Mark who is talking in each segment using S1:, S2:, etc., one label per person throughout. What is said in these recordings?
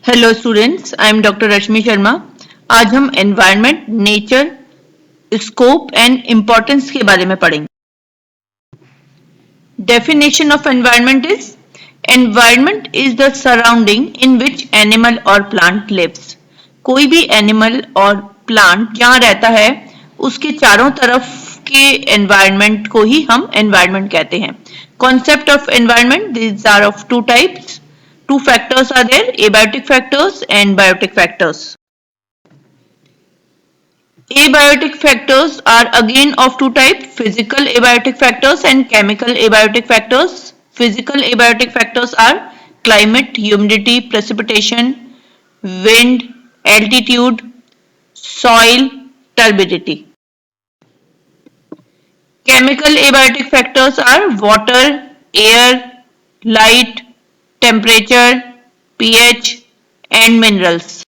S1: Hello students, I am doctor Rashmi Sharma. आज हम environment, nature, scope and importance के बारे में पढ़ेंगे। Definition of environment is the surrounding in which animal और प्लांट लिव्स। कोई भी एनिमल और प्लांट जहाँ रहता है उसके चारों तरफ के एनवायरनमेंट को ही हम एनवायरनमेंट कहते हैं। Concept of environment, these are of two types. Two factors are there, abiotic factors and biotic factors. Abiotic factors are again of two types, physical abiotic factors and chemical abiotic factors. Physical abiotic factors are climate, humidity, precipitation, wind, altitude, soil, turbidity. Chemical abiotic factors are water, air, light, temperature, pH and minerals.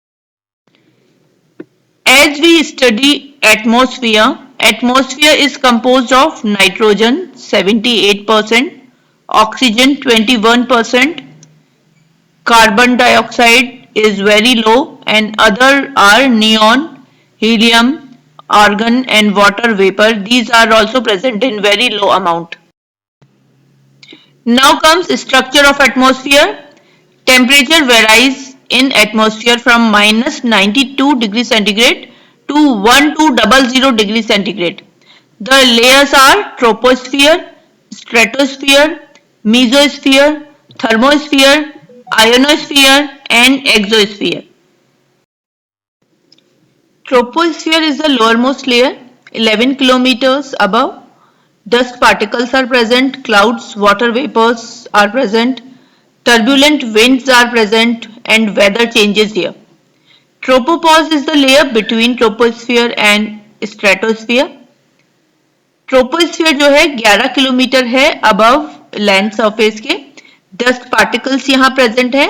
S1: As we study atmosphere is composed of nitrogen 78%, oxygen 21%, carbon dioxide is very low and other are neon, helium, argon and water vapor. These are also present in very low amount. Now comes structure of atmosphere. Temperature varies in atmosphere from -92 degrees centigrade to 1200 degrees centigrade. The layers are troposphere, stratosphere, mesosphere, thermosphere, ionosphere and exosphere. Troposphere is the lowermost layer, 11 kilometers above. Dust particles are present, clouds, water vapors are present, turbulent winds are present and weather changes here. Tropopause is the layer between troposphere and stratosphere. Troposphere जो है 11 kilometre है above land surface के। Dust particles यहाँ present है,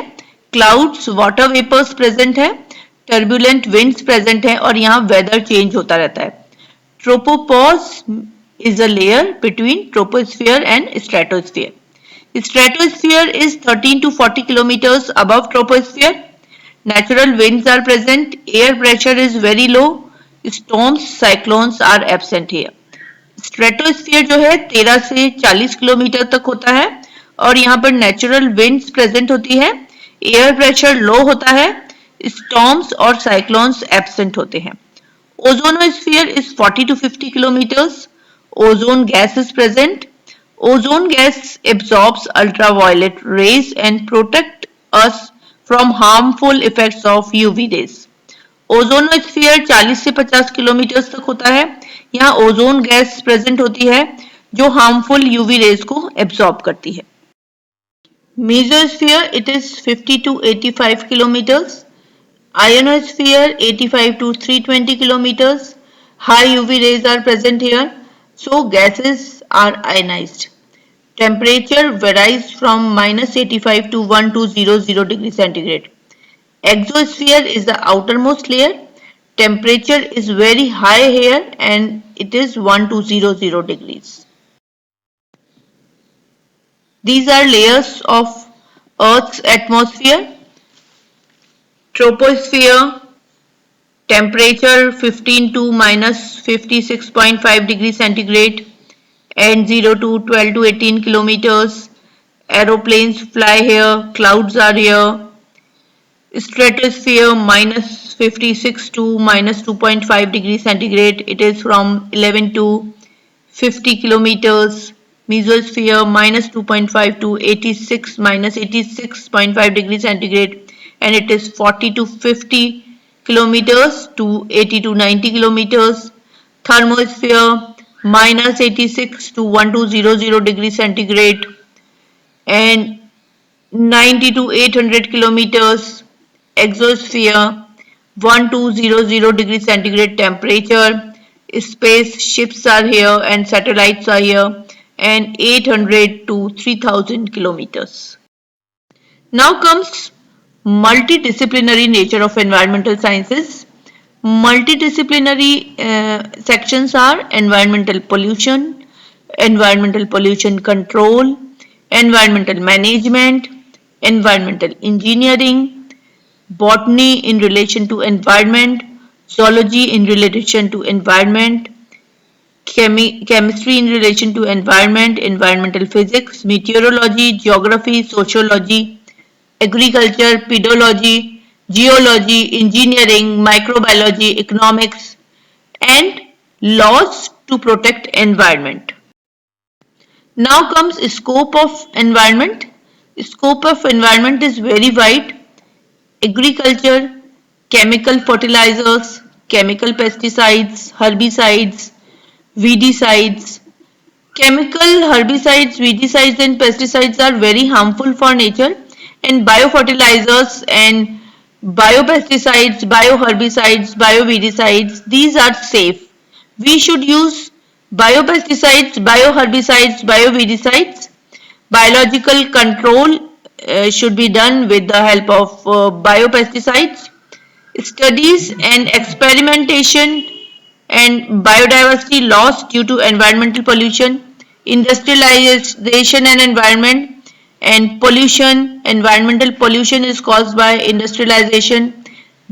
S1: clouds, water vapours present है, turbulent winds present है और यहाँ वेदर चेंज होता रहता है। Tropopause is a layer between troposphere and stratosphere. Stratosphere is 13 to 40 kilometers above troposphere. Natural winds are present. Air pressure is very low. Storms, cyclones are absent here. Stratosphere जो है 13 से 40 kilometre तक होता है और यहाँ पर नेचुरल विंड्स प्रेजेंट होती है, एयर प्रेशर लो होता है, स्टॉर्म्स और साइक्लोन्स एब्सेंट होते हैं। Ozonosphere is 40 to 50 kilometers. Ozone gas is present. Ozone gas absorbs ultraviolet rays and protect us from harmful effects of UV rays. Ozonosphere 40 से 50 kilometre तक होता है। यहाँ ओजोन गैस प्रेजेंट होती है जो हार्मफुल यूवी रेज को एब्सॉर्ब करती है। Mesosphere it is 50 to 85 kilometers. Ionosphere 85 to 320 kilometers. High UV rays are present here. So gases are ionized. Temperature varies from -85 to 1200 degrees centigrade. Exosphere is the outermost layer. Temperature is very high here and it is 1200 degrees. These are layers of Earth's atmosphere. Troposphere, temperature 15 to -56.5 degrees centigrade and 0 to 12 to 18 kilometers. Aeroplanes fly here, clouds are here. Stratosphere -56 to -2.5 degrees centigrade, it is from 11 to 50 kilometers. Mesosphere -2.5 to 86 -86.5 degrees centigrade and it is 40 to 50 kilometers to 80 to 90 kilometers. Thermosphere -86 to 1200 degrees centigrade and 90 to 800 kilometers. Exosphere 1200 degrees centigrade temperature. Spaceships are here and satellites are here and 800 to 3000 kilometers. Now comes multidisciplinary nature of environmental sciences. Multidisciplinary sections are environmental pollution control, environmental management, environmental engineering, botany in relation to environment, zoology in relation to environment, chemistry in relation to environment, environmental physics, meteorology, geography, sociology, agriculture, pedology, geology, engineering, microbiology, economics, and laws to protect environment. Now comes scope of environment. Scope of environment is very wide. Agriculture, chemical fertilizers, chemical pesticides, herbicides, weedicides. Chemical herbicides, weedicides and pesticides are very harmful for nature, and biofertilizers and biopesticides, bioherbicides, bioweedicides, these are safe. We should use biopesticides, bioherbicides, bioweedicides. Biological control should be done with the help of biopesticides. Studies and experimentation and biodiversity loss due to environmental pollution, industrialization and environment, and pollution. Environmental pollution is caused by industrialization.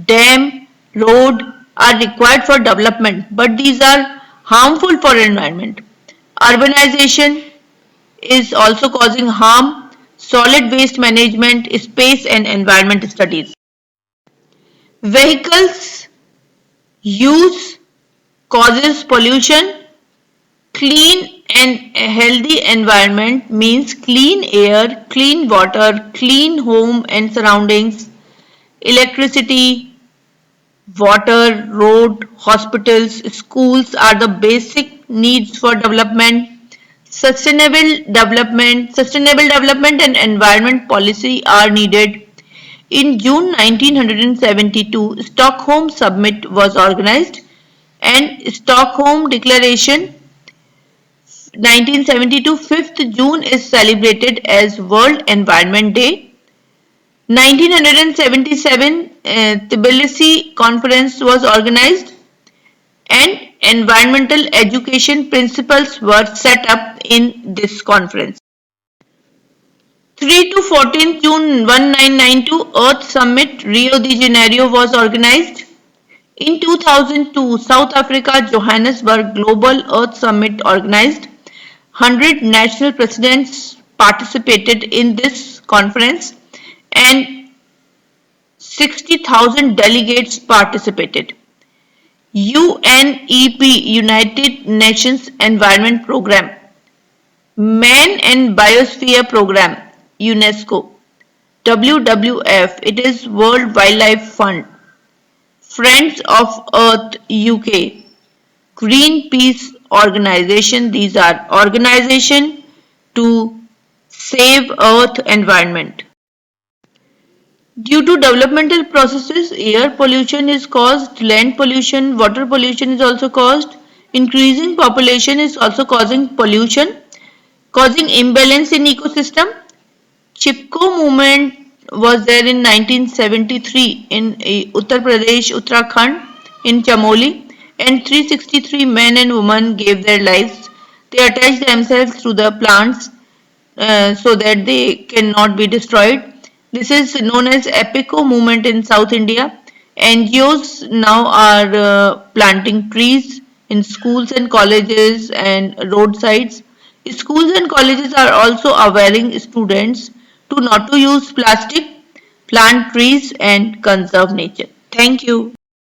S1: Dam, road are required for development, but these are harmful for environment. Urbanization is also causing harm. Solid waste management, space and environment studies. Vehicles use causes pollution. Clean and healthy environment means clean air, clean water, clean home and surroundings, electricity, water, road, hospitals, schools are the basic needs for development. Sustainable development and environment policy are needed. In June 1972, Stockholm Summit was organized, and Stockholm Declaration 1972 5th June is celebrated as World Environment Day. 1977 Tbilisi Conference was organized, and environmental education principles were set up in this conference. 3 to 14 June 1992 Earth Summit Rio de Janeiro was organized. In 2002 South Africa Johannesburg Global Earth Summit organized. 100 national presidents participated in this conference, and 60,000 delegates participated. UNEP United Nations Environment Programme, Man and Biosphere Programme, UNESCO, WWF, it is World Wildlife Fund, Friends of Earth UK, Greenpeace organization, these are organization to save earth environment. Due to developmental processes, air pollution is caused, land pollution, water pollution is also caused, increasing population is also causing pollution, causing imbalance in ecosystem. Chipko movement was there in 1973 in Uttar Pradesh, Uttarakhand, in Chamoli, and 363 men and women gave their lives. They attached themselves to the plants so that they cannot be destroyed. This is known as Epico movement in South India. NGOs now are planting trees in schools and colleges and roadsides. Schools and colleges are also awareing students to not to use plastic, plant trees and conserve nature. Thank you.